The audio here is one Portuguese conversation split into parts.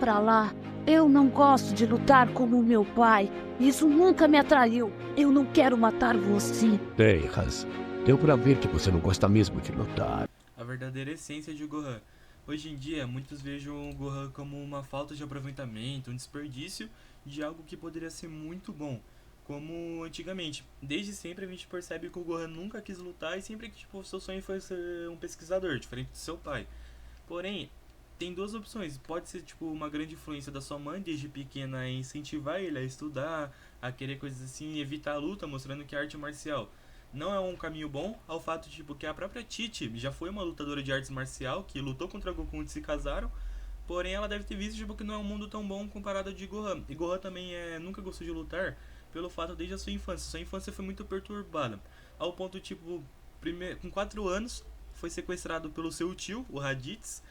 pra lá. Eu não gosto de lutar como o meu pai. Isso nunca me atraiu. Eu não quero matar você. Tem razão. Deu pra ver que você não gosta mesmo de lutar. A verdadeira essência de Gohan. Hoje em dia, muitos vejam o Gohan como uma falta de aproveitamento, um desperdício de algo que poderia ser muito bom, como antigamente. Desde sempre a gente percebe que o Gohan nunca quis lutar e sempre que tipo, seu sonho foi ser um pesquisador, diferente do seu pai. Porém, tem duas opções. Pode ser tipo uma grande influência da sua mãe desde pequena em incentivar ele a estudar, a querer coisas assim, evitar a luta, mostrando que a arte marcial não é um caminho bom, ao fato tipo que a própria Titi já foi uma lutadora de artes marcial que lutou contra Goku e se casaram. Porém, ela deve ter visto tipo, que não é um mundo tão bom comparado ao de Gohan. E Gohan também nunca gostou de lutar pelo fato desde a sua infância. Sua infância foi muito perturbada. Ao ponto, tipo, com 4 anos, foi sequestrado pelo seu tio, o Raditz.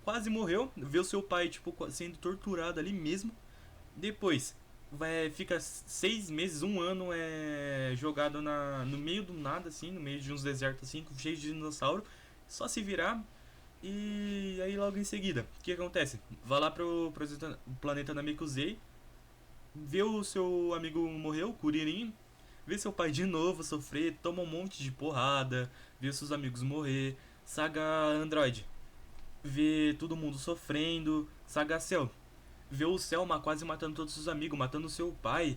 Quase morreu. Vê o seu pai, tipo, sendo torturado ali mesmo. Depois, fica 6 meses, um ano jogado no meio do nada, assim, no meio de uns desertos, assim, cheio de dinossauro. Só se virar. E aí logo em seguida, o que acontece? Vai lá pro planeta Namekusei, vê o seu amigo morrer, o Kuririn, vê seu pai de novo sofrer, toma um monte de porrada, vê seus amigos morrer, Saga Android, vê todo mundo sofrendo, Saga Cell, vê o Selma quase matando todos os amigos, matando seu pai,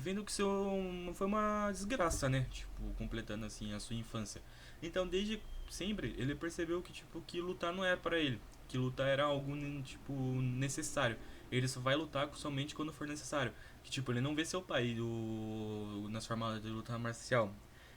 vendo que foi uma desgraça, né? Tipo, completando assim a sua infância. Então, desde sempre, ele percebeu que tipo que lutar não era para ele, que lutar era algo tipo necessário. Ele só vai lutar somente quando for necessário. Que tipo, ele não vê seu pai nas formas de luta marcial.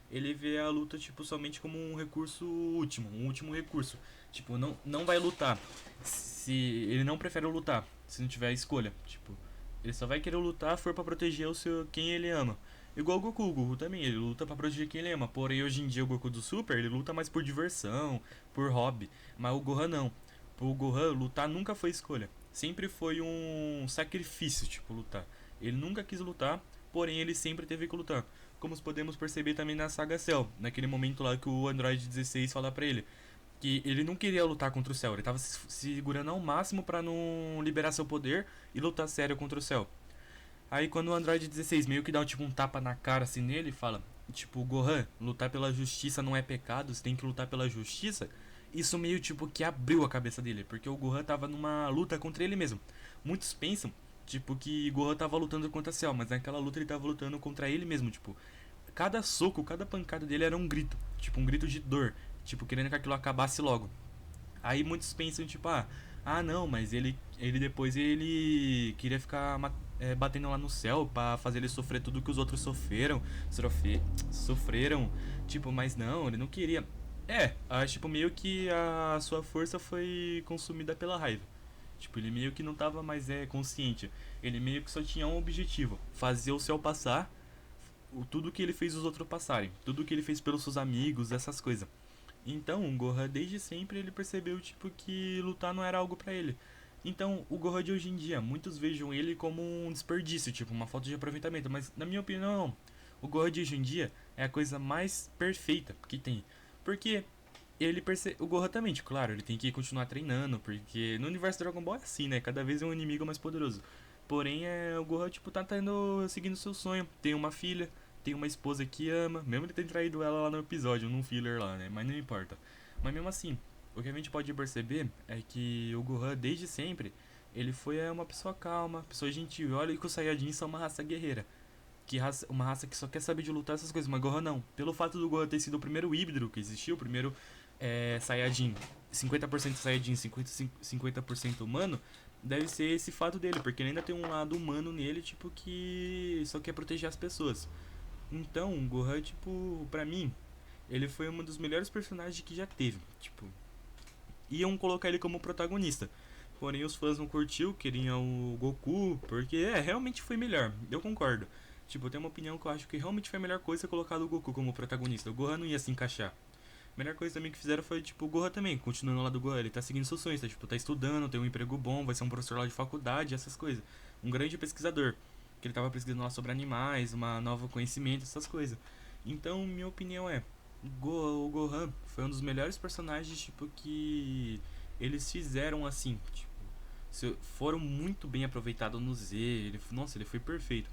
Ele vê a luta tipo somente como um recurso último, um último recurso. Tipo, não vai lutar se ele não prefere lutar, se não tiver a escolha, tipo, ele só vai querer lutar for para proteger quem ele ama. Igual o Goku também, ele luta para proteger quem ele ama. Porém, hoje em dia o Goku do Super, ele luta mais por diversão, por hobby, mas o Gohan não. O Gohan lutar nunca foi escolha. Sempre foi um sacrifício, tipo, lutar. Ele nunca quis lutar, porém ele sempre teve que lutar. Como podemos perceber também na saga Cell, naquele momento lá que o Android 16 fala pra ele que ele não queria lutar contra o Cell, ele tava se segurando ao máximo pra não liberar seu poder e lutar sério contra o Cell. Aí quando o Android 16 meio que dá tipo um tapa na cara assim nele e fala, tipo, Gohan, lutar pela justiça não é pecado, você tem que lutar pela justiça. Isso meio tipo que abriu a cabeça dele, porque o Gohan tava numa luta contra ele mesmo. Muitos pensam, tipo, que Gohan tava lutando contra Cell, mas naquela luta ele tava lutando contra ele mesmo, tipo, cada soco, cada pancada dele era um grito, tipo, um grito de dor, tipo, querendo que aquilo acabasse logo. Aí muitos pensam, tipo, não, mas ele depois ele queria ficar batendo lá no céu pra fazer ele sofrer tudo que os outros sofreram, tipo, mas não, ele não queria. Acho, tipo, meio que a sua força foi consumida pela raiva. Tipo, ele meio que não tava mais consciente. Ele meio que só tinha um objetivo: fazer o céu passar, tudo que ele fez os outros passarem, tudo que ele fez pelos seus amigos, essas coisas. Então, o Gohan desde sempre ele percebeu tipo que lutar não era algo pra ele. Então, o Gohan de hoje em dia, muitos vejam ele como um desperdício, tipo uma falta de aproveitamento, mas na minha opinião, não. O Gohan de hoje em dia é a coisa mais perfeita que tem. Porque o Gohan também, tipo, claro, ele tem que continuar treinando, porque no universo Dragon Ball é assim, né? Cada vez é um inimigo mais poderoso. Porém, o Gohan, tipo, tá seguindo seu sonho. Tem uma filha, tem uma esposa que ama, mesmo ele ter traído ela lá no episódio, num filler lá, né? Mas não importa. Mas mesmo assim, o que a gente pode perceber é que o Gohan, desde sempre, ele foi uma pessoa calma, pessoa gentil. Olha que os Saiyajins são uma raça guerreira. Uma raça que só quer saber de lutar essas coisas, mas Gohan não. Pelo fato do Gohan ter sido o primeiro híbrido que existiu, o primeiro Saiyajin, 50% Saiyajin, 50% humano, deve ser esse fato dele, porque ele ainda tem um lado humano nele, tipo, que só quer proteger as pessoas. Então, o Gohan, tipo, pra mim, ele foi um dos melhores personagens que já teve. Tipo, iam colocar ele como protagonista. Porém, os fãs não curtiu, queriam o Goku, porque realmente foi melhor. Eu concordo. Tipo, eu tenho uma opinião que eu acho que realmente foi a melhor coisa colocar o Goku como protagonista. O Gohan não ia se encaixar. A melhor coisa também que fizeram foi, tipo, o Gohan também, continuando lá do Gohan. Ele tá seguindo seus sonhos, tá, tipo, tá estudando, tem um emprego bom, vai ser um professor lá de faculdade, essas coisas. Um grande pesquisador, que ele tava pesquisando lá sobre animais, uma nova conhecimento, essas coisas. Então, minha opinião o Gohan foi um dos melhores personagens, tipo, que eles fizeram assim, tipo, foram muito bem aproveitados no Z. Nossa, ele foi perfeito.